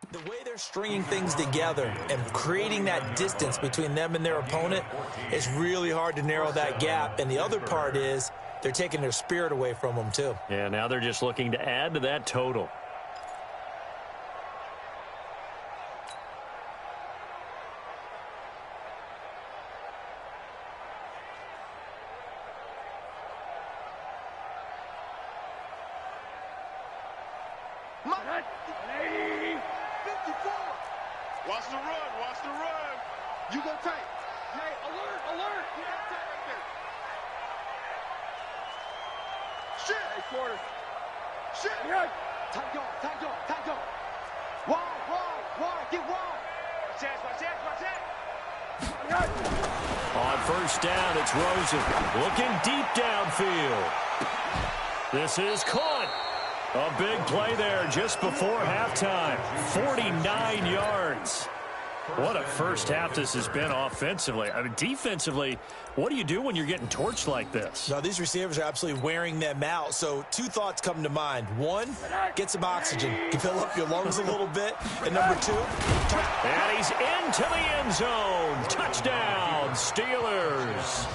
The way they're stringing things together and creating that distance between them and their opponent is really hard to narrow that gap. And the other part is they're taking their spirit away from them, too. Yeah, now they're just looking to add to that total. Watch the run, watch the run. You go tight. Hey, alert, alert. You got tight right there. Shit. Hey, quarter. Shit. Yeah. Tight go, tight go, tight go. Wide, get wide. Watch that. On first down, it's Rosen looking deep downfield. This is caught. A big play there just before halftime. 49 yards. What a first half this has been offensively. I mean, defensively, what do you do when you're getting torched like this? No, these receivers are absolutely wearing them out. So two thoughts come to mind. One, get some oxygen. You fill up your lungs a little bit. And number two, and he's into the end zone. Touchdown, Steelers.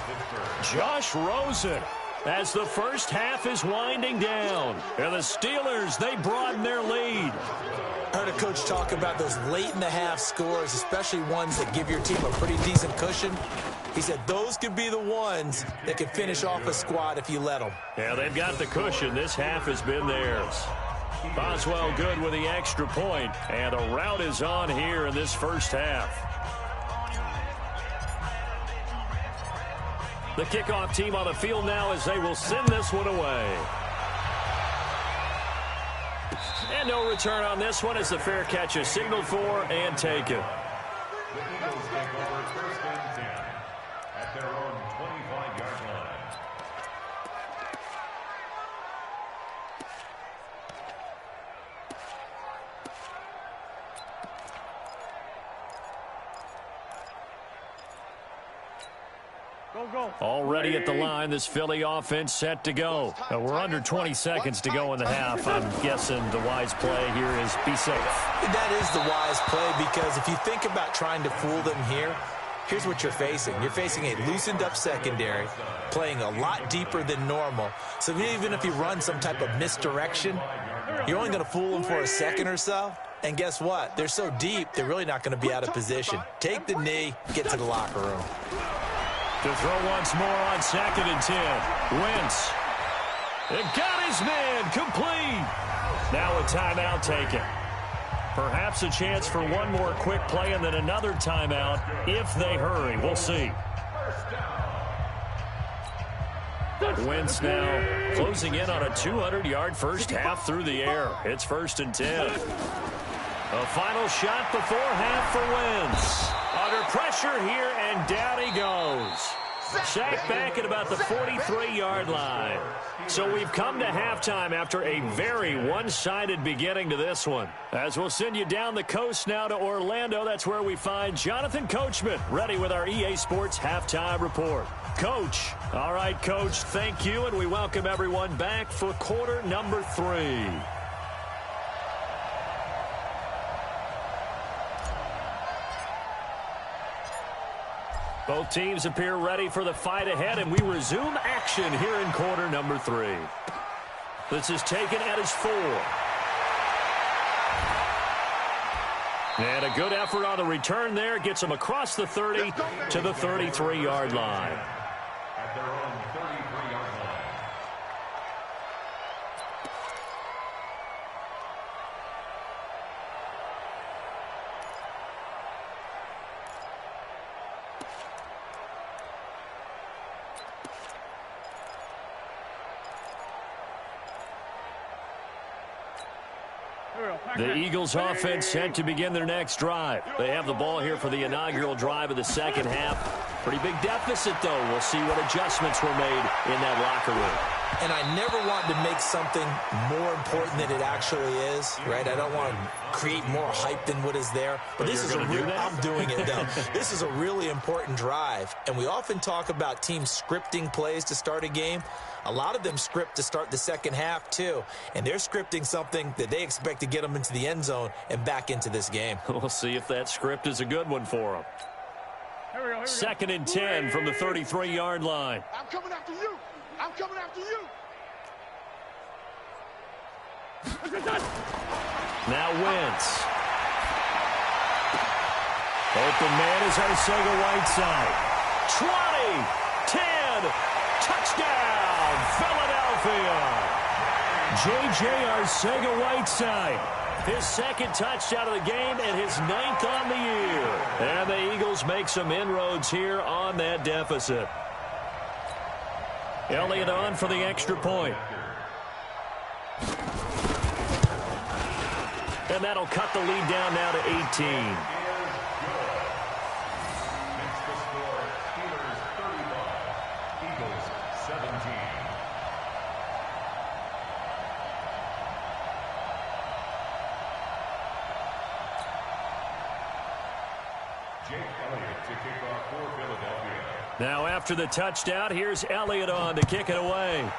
Josh Rosen. As the first half is winding down. And the Steelers, they broaden their lead. I heard a coach talk about those late-in-the-half scores, especially ones that give your team a pretty decent cushion. He said those could be the ones that can finish off a squad if you let them. Yeah, they've got the cushion. This half has been theirs. Boswell good with the extra point, and the rout is on here in this first half. The kickoff team on the field now as they will send this one away. And no return on this one as the fair catch is signaled for and taken. The Eagles take over first and 10 at their own 25-yard line. Already at the line, this Philly offense set to go. We're under 20 seconds to go in the half. I'm guessing the wise play here is be safe. That is the wise play because if you think about trying to fool them here, here's what you're facing. You're facing a loosened-up secondary, playing a lot deeper than normal. So even if you run some type of misdirection, you're only going to fool them for a second or so. And guess what? They're so deep, they're really not going to be out of position. Take the knee, get to the locker room. To throw once more on 2nd and 10. Wentz. It got his man complete. Now a timeout taken. Perhaps a chance for one more quick play and then another timeout if they hurry. We'll see. Wentz now closing in on a 200-yard first half through the air. It's 1st and 10. A final shot before half for Wentz. Under pressure here, and down he goes. Sacked back at about the 43-yard line. So we've come to halftime after a very one-sided beginning to this one. As we'll send you down the coast now to Orlando, that's where we find Jonathan Coachman, ready with our EA Sports Halftime Report. Coach. All right, Coach, thank you, and we welcome everyone back for quarter number 3. Both teams appear ready for the fight ahead, and we resume action here in quarter number 3. This is taken at his 4. And a good effort on the return there. Gets him across the 30 to the 33-yard line. At their own 33-yard line. The Eagles offense set to begin their next drive. They have the ball here for the inaugural drive of the second half. Pretty big deficit, though. We'll see what adjustments were made in that locker room. And I never want to make something more important than it actually is, right? I don't want to create more hype than what is there. But this is a real, I'm doing it, though. This is a really important drive. And we often talk about teams scripting plays to start a game. A lot of them script to start the second half, too. And they're scripting something that they expect to get them into the end zone and back into this game. We'll see if that script is a good one for them. Second and 10 from the 33-yard line. I'm coming after you. I'm coming after you. Now Wentz. Open man is Arcega-Whiteside. 20, 10, touchdown, Philadelphia. J.J. Arcega-Whiteside. His second touchdown of the game and his 9th on the year. And the Eagles make some inroads here on that deficit. Elliott on for the extra point. And that'll cut the lead down now to 18. Makes the score Steelers 35, Eagles 17. Jake Elliott to kick off for Philadelphia. Now after the touchdown, here's Elliott on to kick it away.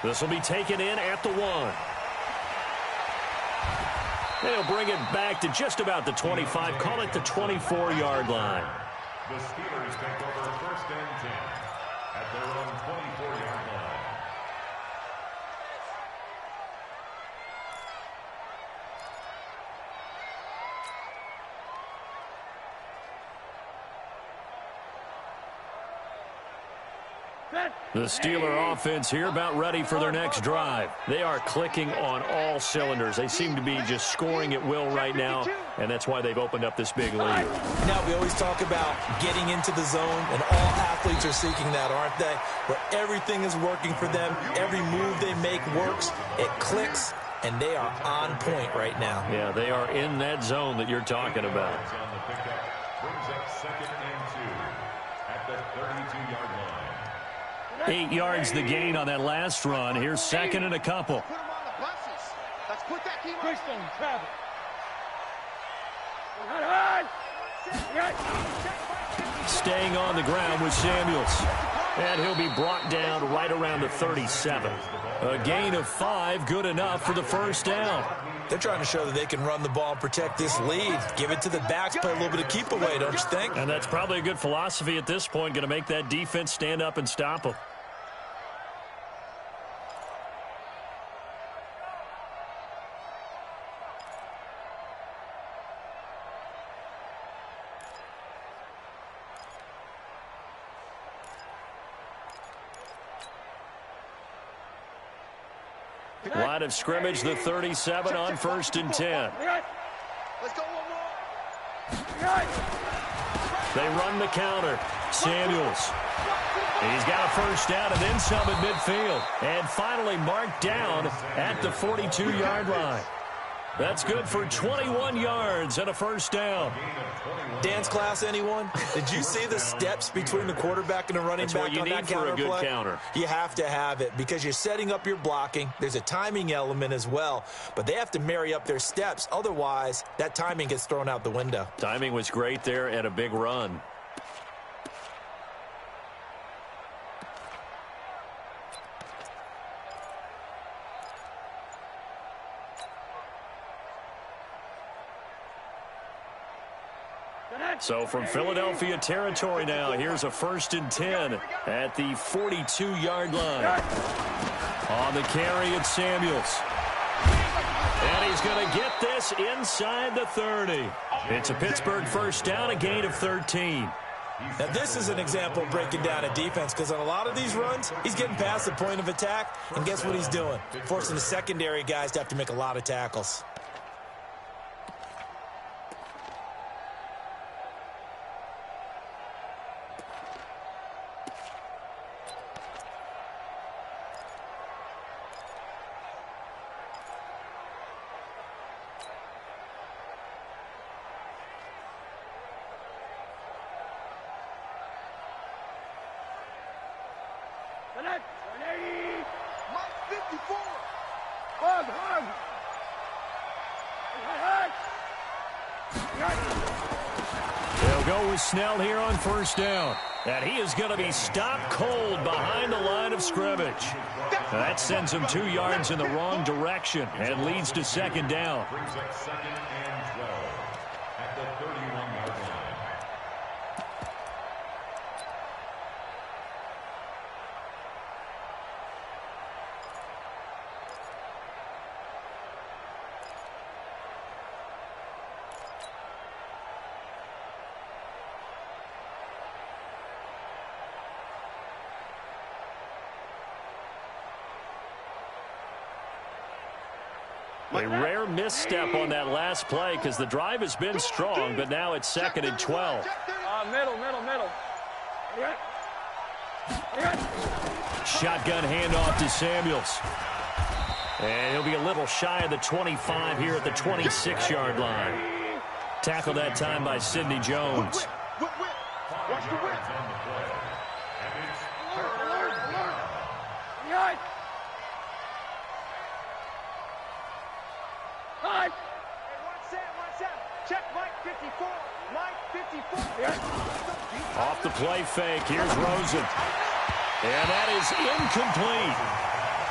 This will be taken in at the 1. They'll bring it back to just about the 25, call it the 24-yard line. The Steelers take over first and 10 at their own 24-yard line. The Steeler offense here about ready for their next drive. They are clicking on all cylinders. They seem to be just scoring at will right now, and that's why they've opened up this big lead. Now, we always talk about getting into the zone, and all athletes are seeking that, aren't they? Where everything is working for them. Every move they make works. It clicks, and they are on point right now. Yeah, they are in that zone that you're talking about. On the pickup, brings up second and 2 at the 32-yard line. 8 yards the gain on that last run. Here's second and a couple. Put him on the buses. Let's put that team on. Travel. Staying on the ground with Samuels. And he'll be brought down right around the 37. A gain of 5, good enough for the first down. They're trying to show that they can run the ball and protect this lead. Give it to the backs, play a little bit of keep away, don't you think? And that's probably a good philosophy at this point, going to make that defense stand up and stop them. Line of scrimmage, the 37 on first and 10. Let's go one more. They run the counter. Samuels. He's got a first down and then some at midfield. And finally marked down at the 42-yard line. That's good for 21 yards and a first down. Dance class, anyone? Did you see the steps between the quarterback and the running That's back what you on need that for counter a good play? counter. You have to have it because you're setting up your blocking. There's a timing element as well, but they have to marry up their steps. Otherwise, that timing gets thrown out the window. Timing was great there and a big run. So from Philadelphia territory now, here's a first and 10 at the 42-yard line. On the carry, it's Samuels. And he's going to get this inside the 30. It's a Pittsburgh first down, a gain of 13. Now, this is an example of breaking down a defense because on a lot of these runs, he's getting past the point of attack, and guess what he's doing? Forcing the secondary guys to have to make a lot of tackles. Mike 54. They'll go with Snell here on first down. And he is going to be stopped cold behind the line of scrimmage. That sends him 2 yards in the wrong direction and leads to second down. Brings up 2nd and 12 at the 31-yard line. A rare misstep on that last play because the drive has been strong, but now it's 2nd and 12. Middle. Shotgun handoff to Samuels. And he'll be a little shy of the 25 here at the 26-yard line. Tackled that time by Sidney Jones. Watch the whip. On the play. And it's Hey, watch that. Check Mike 54. Mike 54. Off the play fake. Here's Rosen. And that is incomplete.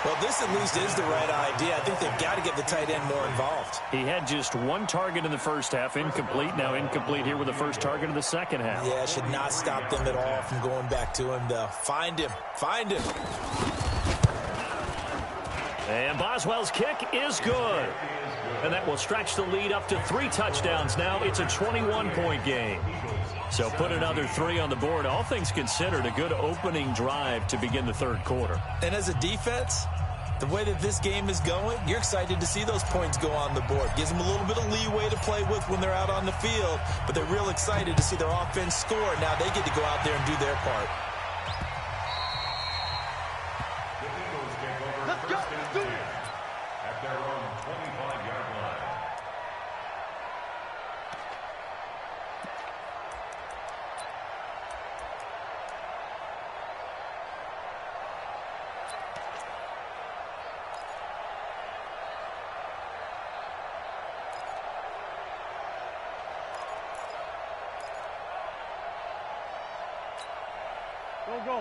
Well, this at least is the right idea. I think they've got to get the tight end more involved. He had just 1 target in the first half. Incomplete. Now incomplete here with the first target of the second half. Yeah, it should not stop them at all from going back to him, though. Find him. And Boswell's kick is good. And that will stretch the lead up to 3 touchdowns now. It's a 21-point game. So put another 3 on the board. All things considered, a good opening drive to begin the third quarter. And as a defense, the way that this game is going, you're excited to see those points go on the board. Gives them a little bit of leeway to play with when they're out on the field, but they're real excited to see their offense score. Now they get to go out there and do their part. the Eagles take over Let's go. 1st and 10 at their own 25-yard line.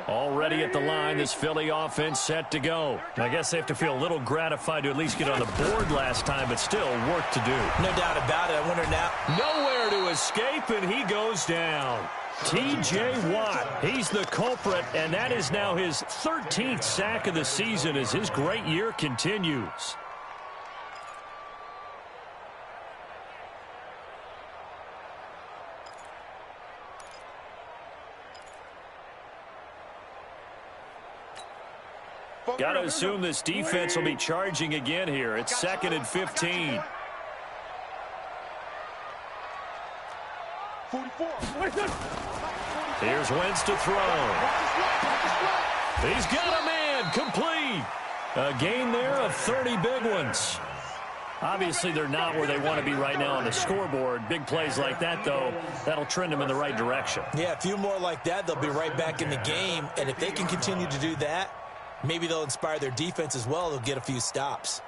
Already at the line, this Philly offense set to go. I guess they have to feel a little gratified to at least get on the board last time, but still work to do. No doubt about it. I wonder now. Nowhere to escape, and he goes down. T.J. Watt, he's the culprit, and that is now his 13th sack of the season as his great year continues. Got to assume this defense will be charging again here. It's 2nd and 15. 44. Here's Wentz to throw. He's got a man, complete. A gain there of 30 big ones. Obviously, they're not where they want to be right now on the scoreboard. Big plays like that, though, that'll trend them in the right direction. Yeah, a few more like that, they'll be right back in the game. And if they can continue to do that, maybe they'll inspire their defense as well. They'll get a few stops.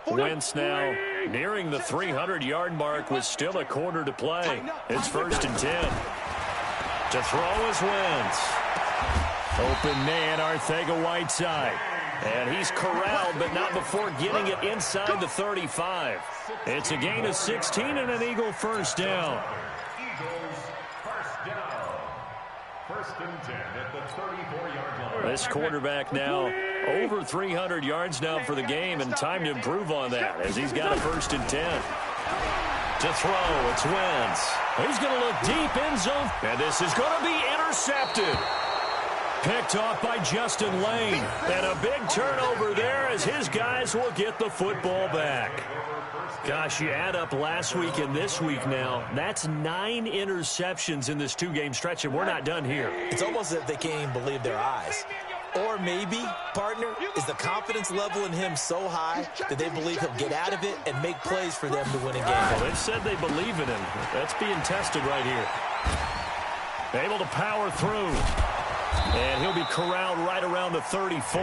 Wentz now nearing the 300-yard mark with still a quarter to play. It's 1st and 10. To throw is Wentz. Open man, Arcega-Whiteside. And he's corralled, but not before getting it inside the 35. It's a gain of 16 and an Eagle first down. Eagles first down. 1st and 10 at the 34-yard line. This quarterback now over 300 yards now for the game, and time to improve on that as he's got a 1st and 10. To throw, it's Wentz. He's going to look deep in zone, and this is going to be intercepted. Picked off by Justin Lane. And a big turnover there as his guys will get the football back. Gosh, you add up last week and this week now. That's 9 interceptions in this 2-game stretch, and we're not done here. It's almost as if they can't even believe their eyes. Or maybe, partner, is the confidence level in him so high that they believe he'll get out of it and make plays for them to win a game. Well, they've said they believe in him. That's being tested right here. Able to power through. And he'll be corralled right around the 34.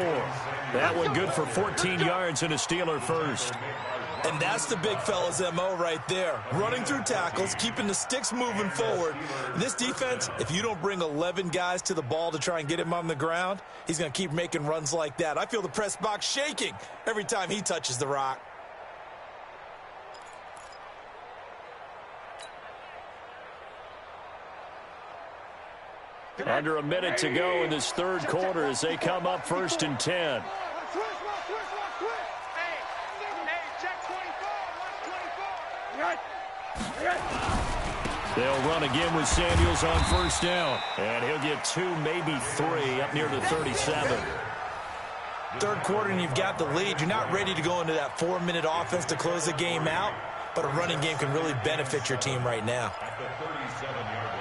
That one good for 14 yards and a Steeler first. And that's the big fella's MO right there. Running through tackles, keeping the sticks moving forward. This defense, if you don't bring 11 guys to the ball to try and get him on the ground, he's going to keep making runs like that. I feel the press box shaking every time he touches the rock. Under a minute to go in this third quarter as they come up 1st and 10. They'll run again with Samuels on 1st down. And he'll get 2, maybe 3 up near the 37. Third quarter and you've got the lead. You're not ready to go into that 4-minute offense to close the game out, but a running game can really benefit your team right now. At the 37-yard line.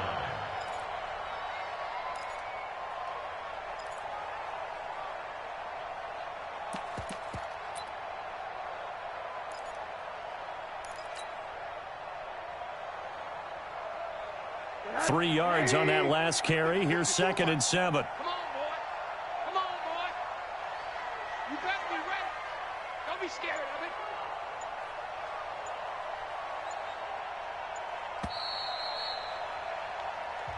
3 yards on that last carry. Here's 2nd and 7. Come on, boy. Come on, boy. You better be ready. Don't be scared of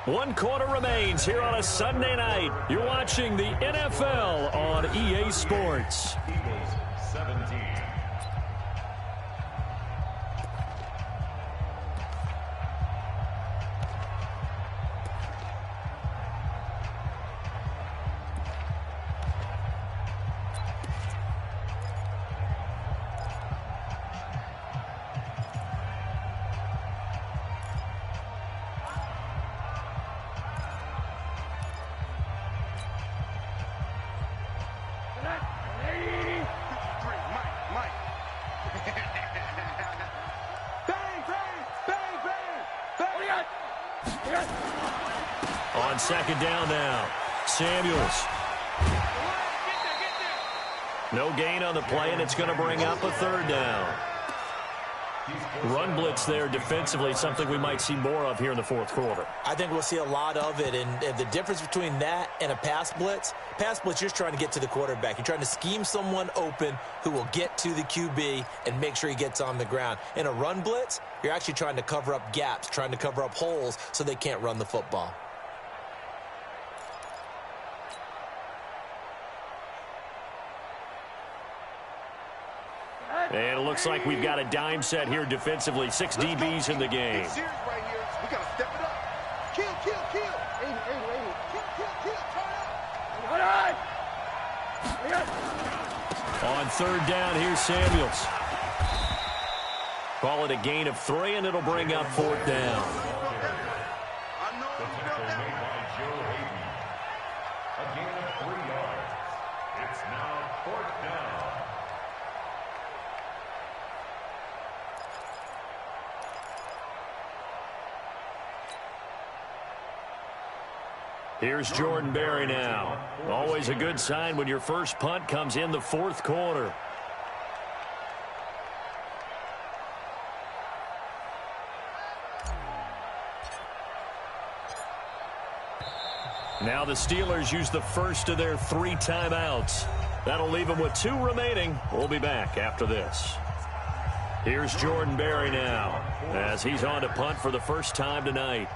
it. 1 quarter remains here on a Sunday night. You're watching the NFL on EA Sports. Eagles 17. On 2nd down now, Samuels. No gain on the play, and it's going to bring up a 3rd down. Run blitz there defensively, something we might see more of here in the 4th quarter. I think we'll see a lot of it, and the difference between that and a pass blitz, you're just trying to get to the quarterback. You're trying to scheme someone open who will get to the QB and make sure he gets on the ground. In a run blitz, you're actually trying to cover up gaps, trying to cover up holes so they can't run the football. And it looks like we've got a dime set here defensively. 6 DBs in the game. Serious right here. We got to step it up. Kill, kill, kill. Kill, kill, turn up. On 3rd down, here's Samuels. Call it a gain of 3, and it'll bring up 4th down. The tackle made by Joe Hayden. A gain of 3 yards. It's now 4th down. Here's Jordan Berry now. Always a good sign when your first punt comes in the 4th quarter. Now the Steelers use the first of their 3 timeouts. That'll leave them with 2 remaining. We'll be back after this. Here's Jordan Berry now as he's on to punt for the first time tonight.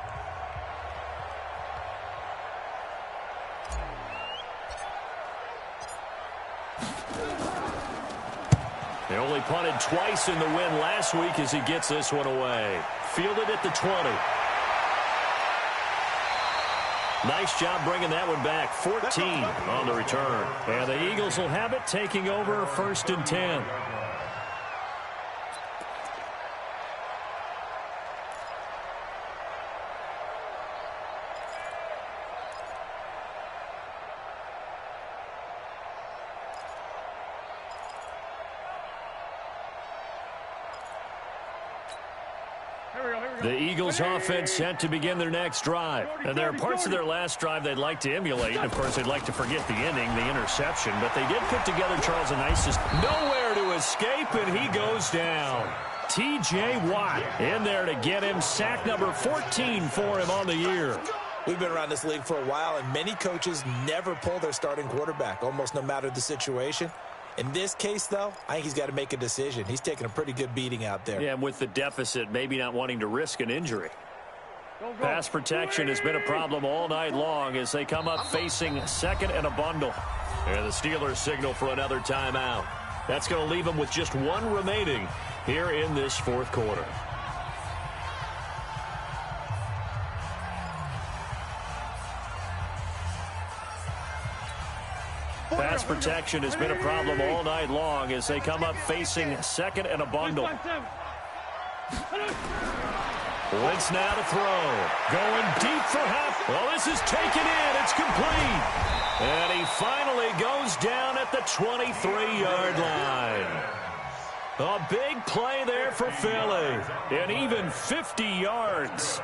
They only punted twice in the win last week as he gets this one away. Fielded at the 20. Nice job bringing that one back. 14 on the return. And the Eagles will have it, taking over 1st and 10. The Eagles offense set to begin their next drive. And there are parts of their last drive they'd like to emulate. Of course, they'd like to forget the ending, the interception. But they did put together, Charles, a nice system. Nowhere to escape, and he goes down. T.J. Watt in there to get him. Sack number 14 for him on the year. We've been around this league for a while, and many coaches never pull their starting quarterback, almost no matter the situation. In this case, though, I think he's got to make a decision. He's taking a pretty good beating out there. Yeah, and with the deficit, maybe not wanting to risk an injury. Pass protection has been a problem all night long as they come up facing second and a bundle. And the Steelers signal for another timeout. That's going to leave them with just one remaining here in this fourth quarter. Pass protection has been a problem all night long as they come up facing second and a bundle. Wentz now to throw. Going deep for half. Well, this is taken in. It's complete. And he finally goes down at the 23-yard line. A big play there for Philly. And even 50 yards.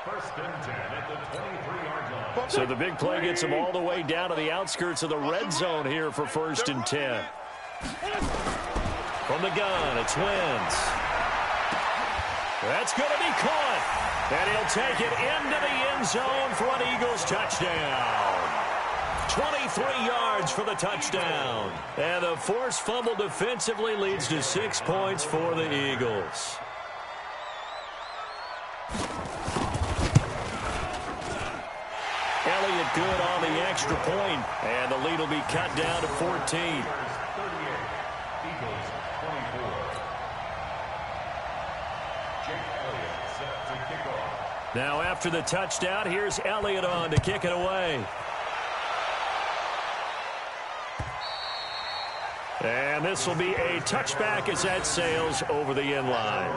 First and 10 at the 23-yard line. So the big play gets him all the way down to the outskirts of the red zone here for first and 10. From the gun, it's Wentz. That's going to be caught. And he'll take it into the end zone for an Eagles touchdown. 23 yards for the touchdown. And the forced fumble defensively leads to 6 points for the Eagles. Elliott good on the extra point, and the lead will be cut down to 14. Now after the touchdown, here's Elliott on to kick it away. And this will be a touchback as that sails over the end line.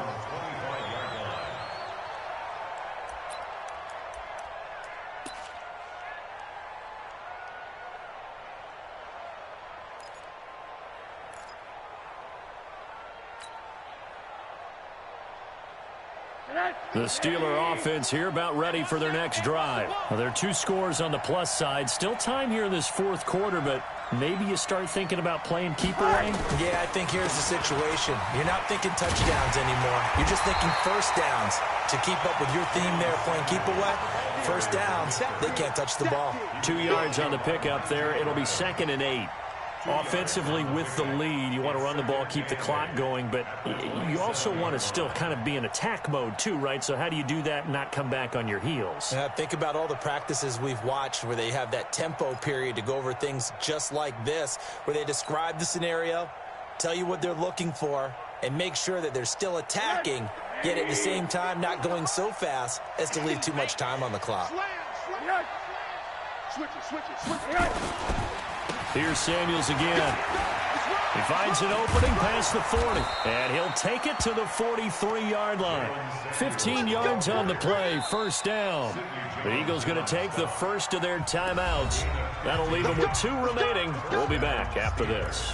The Steeler offense here about ready for their next drive. Well, there are 2 scores on the plus side. Still time here in this fourth quarter, but maybe you start thinking about playing keep away? Yeah, I think here's the situation. You're not thinking touchdowns anymore. You're just thinking first downs. To keep up with your theme there, playing keep away, first downs, they can't touch the ball. 2 yards on the pickup there. It'll be 2nd and 8. Offensively with the lead, you want to run the ball, keep the clock going, but you also want to still kind of be in attack mode too, right? So how do you do that and not come back on your heels? Think about all the practices we've watched where they have that tempo period to go over things just like this, where they describe the scenario, tell you what they're looking for, and make sure that they're still attacking, yet at the same time not going so fast as to leave too much time on the clock. Switch it. Here's Samuels again. He finds an opening past the 40, and he'll take it to the 43-yard line. 15 yards on the play, first down. The Eagles going to take the first of their timeouts. That'll leave them with 2 remaining. We'll be back after this.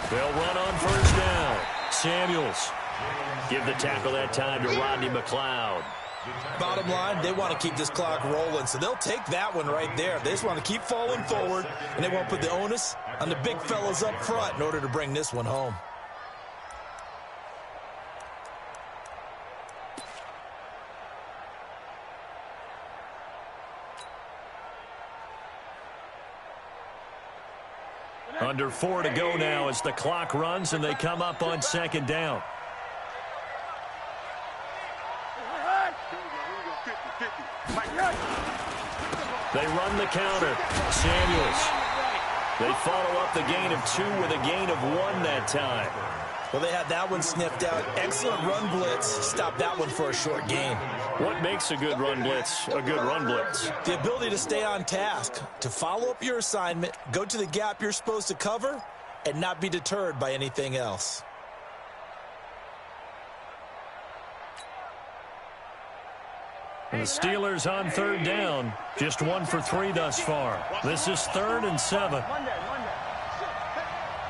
They'll run on first down. Samuels. Give the tackle that time to Rodney McLeod. Bottom line, they want to keep this clock rolling, so they'll take that one right there. They just want to keep falling forward, and they won't put the onus on the big fellas up front in order to bring this one home. Under 4 to go now as the clock runs and they come up on second down. They run the counter. Samuels. They follow up the gain of 2 with a gain of 1 that time. Well, they had that one sniffed out. Excellent run blitz. Stop that one for a short gain. What makes a good run blitz a good run blitz? The ability to stay on task, to follow up your assignment, go to the gap you're supposed to cover, and not be deterred by anything else. And the Steelers on third down. Just 1 for 3 thus far. This is 3rd and 7. Monday.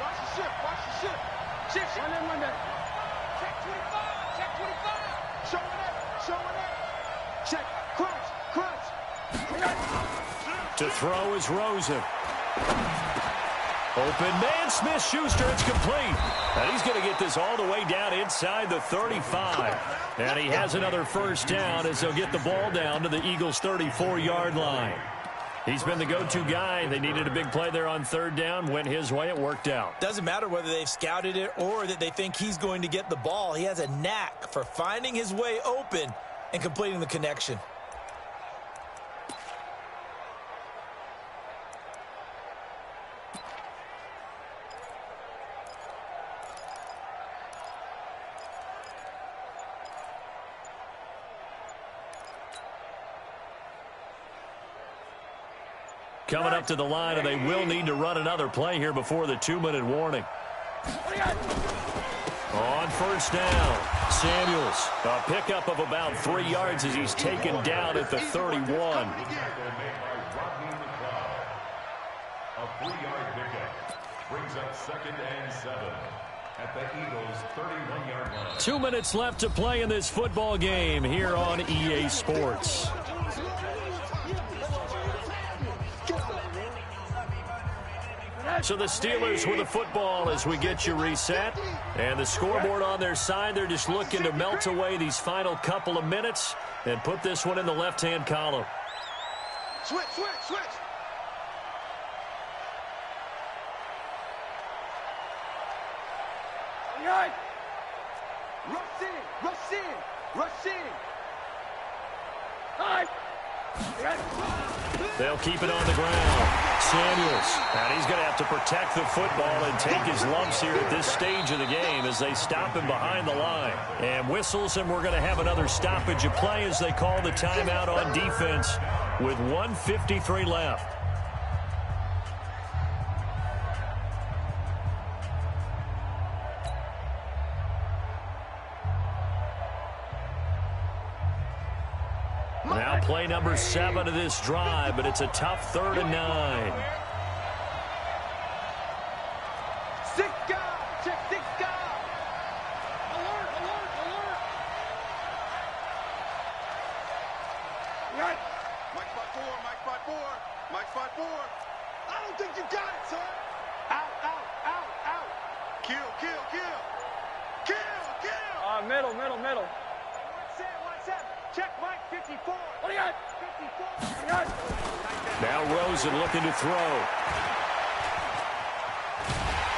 Watch the shift. Shift. Monday. Check 25. Check 25. Showing it. Check. Crunch. To throw is Rosen. Open man, Smith-Schuster, it's complete. And he's going to get this all the way down inside the 35. And he has another first down as they'll get the ball down to the Eagles' 34-yard line. He's been the go-to guy. They needed a big play there on third down. Went his way. It worked out. Doesn't matter whether they've scouted it or that they think he's going to get the ball. He has a knack for finding his way open and completing the connection. Coming up to the line, and they will need to run another play here before the 2-minute warning. On first down, Samuels. A pickup of about 3 yards as he's taken down at the 31. A 3-yard pickup brings up 2nd and 7 at the Eagles' 31-yard line. 2 minutes left to play in this football game here on EA Sports. So the Steelers with the football as we get you reset. And the scoreboard on their side, they're just looking to melt away these final couple of minutes and put this one in the left-hand column. Switch. Rush in. All right. They'll keep it on the ground. Samuels, and he's going to have to protect the football and take his lumps here at this stage of the game as they stop him behind the line. And whistles, and we're going to have another stoppage of play as they call the timeout on defense with 1:53 left. Now play number 7 of this drive, but it's a tough 3rd and 9. Six guy. Alert. Right. Mike spot 4. I don't think you got it, sir. Out. Kill. Middle. 1-7. Check Mike 54. What do you got? 54. Now Rosen looking to throw.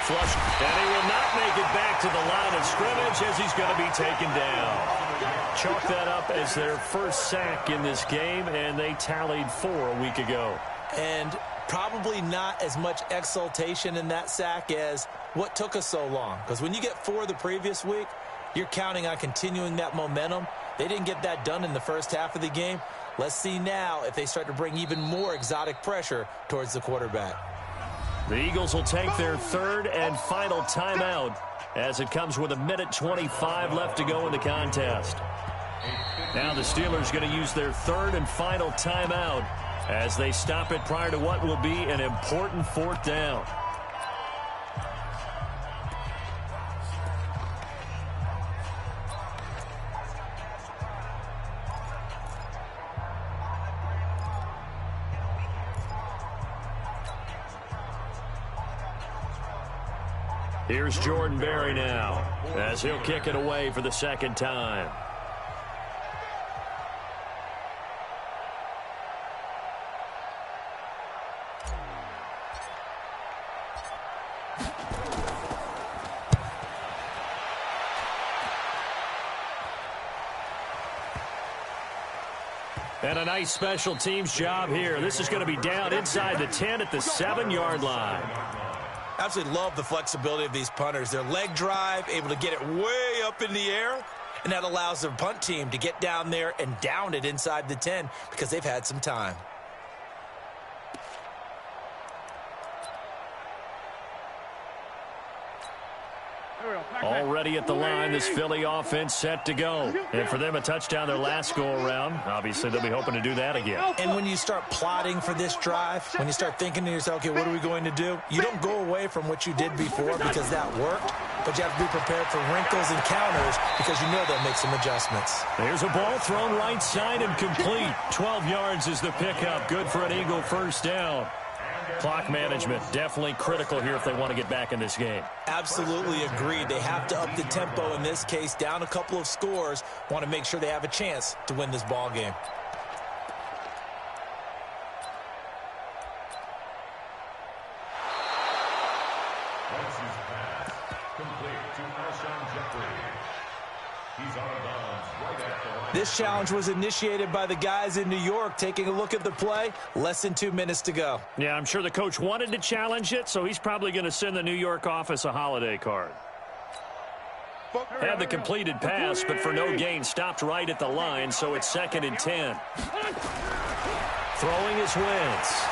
Flush, and he will not make it back to the line of scrimmage as he's going to be taken down. Chalk that up as their first sack in this game, and they tallied 4 a week ago. And probably not as much exultation in that sack as what took us so long. Because when you get 4 the previous week, you're counting on continuing that momentum. They didn't get that done in the first half of the game. Let's see now if they start to bring even more exotic pressure towards the quarterback. The Eagles will take their 3rd and final timeout as it comes with 1:25 left to go in the contest. Now the Steelers going to use their 3rd and final timeout as they stop it prior to what will be an important 4th down. Here's Jordan Berry now as he'll kick it away for the 2nd time. And a nice special teams job here. This is going to be down inside the 10 at the 7-yard line. Absolutely love the flexibility of these punters. Their leg drive, able to get it way up in the air, and that allows their punt team to get down there and down it inside the 10 because they've had some time. Already at the line, this Philly offense set to go. And for them, a touchdown their last go-around. Obviously, they'll be hoping to do that again. And when you start plotting for this drive, when you start thinking to yourself, okay, what are we going to do? You don't go away from what you did before because that worked, but you have to be prepared for wrinkles and counters because you know they'll make some adjustments. There's a ball thrown right side and complete. 12 yards is the pickup. Good for an Eagle first down. Clock management definitely critical here if they want to get back in this game. Absolutely agreed. They have to up the tempo in this case, down a couple of scores. Want to make sure they have a chance to win this ball game. This challenge was initiated by the guys in New York. Taking a look at the play, less than 2 minutes to go. Yeah, I'm sure the coach wanted to challenge it, so he's probably going to send the New York office a holiday card. Had the completed pass, but for no gain, stopped right at the line, so it's 2nd and 10. Throwing his Wentz.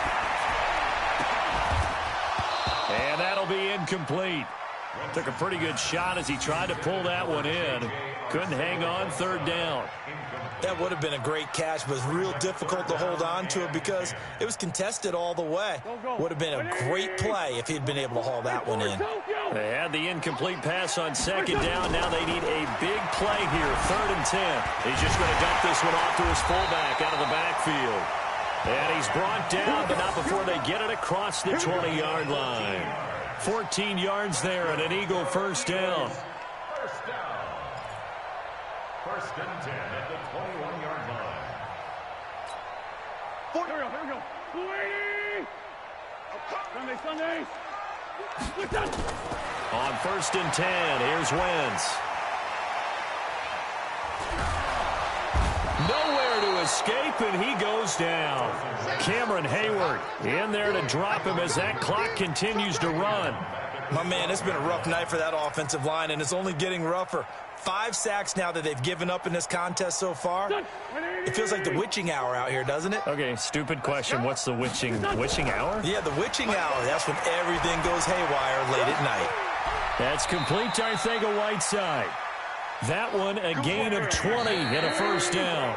And that'll be incomplete. Took a pretty good shot as he tried to pull that one in. Couldn't hang on, 3rd down. That would have been a great catch, but it's real difficult to hold on to it because it was contested all the way. Would have been a great play if he'd been able to haul that one in. They had the incomplete pass on 2nd down. Now they need a big play here, 3rd and 10. He's just going to dump this one off to his fullback out of the backfield. And he's brought down, but not before they get it across the 20-yard line. 14 yards there and an Eagle first down. First and 10 at the 21-yard line. Sunday. On 1st and 10, here's Wentz. Nowhere to escape, and he goes down. Cameron Hayward in there to drop him as that clock continues to run. My man, it's been a rough night for that offensive line, and it's only getting rougher. 5 sacks now that they've given up in this contest so far. It feels like the witching hour out here, doesn't it? Okay, stupid question. What's the witching hour? Yeah, the witching hour. That's when everything goes haywire late at night. That's complete to Arcega-Whiteside. That one a gain of 20 and a first down.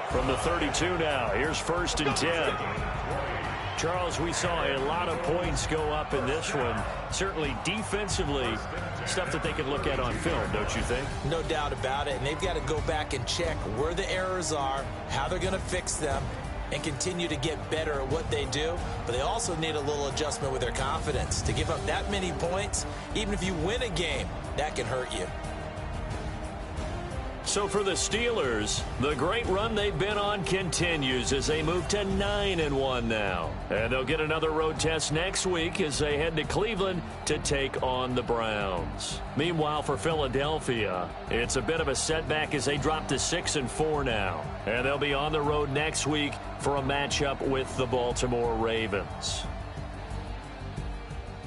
From the 32 now, here's 1st and 10. Charles, we saw a lot of points go up in this one. Certainly defensively, stuff that they can look at on film, don't you think? No doubt about it, and they've got to go back and check where the errors are, how they're going to fix them, and continue to get better at what they do. But they also need a little adjustment with their confidence. To give up that many points, even if you win a game, that can hurt you. So for the Steelers, the great run they've been on continues as they move to 9-1 now. And they'll get another road test next week as they head to Cleveland to take on the Browns. Meanwhile, for Philadelphia, it's a bit of a setback as they drop to 6-4 now. And they'll be on the road next week for a matchup with the Baltimore Ravens.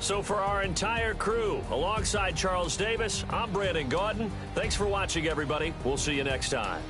So for our entire crew, alongside Charles Davis, I'm Brandon Gaudin. Thanks for watching, everybody. We'll see you next time.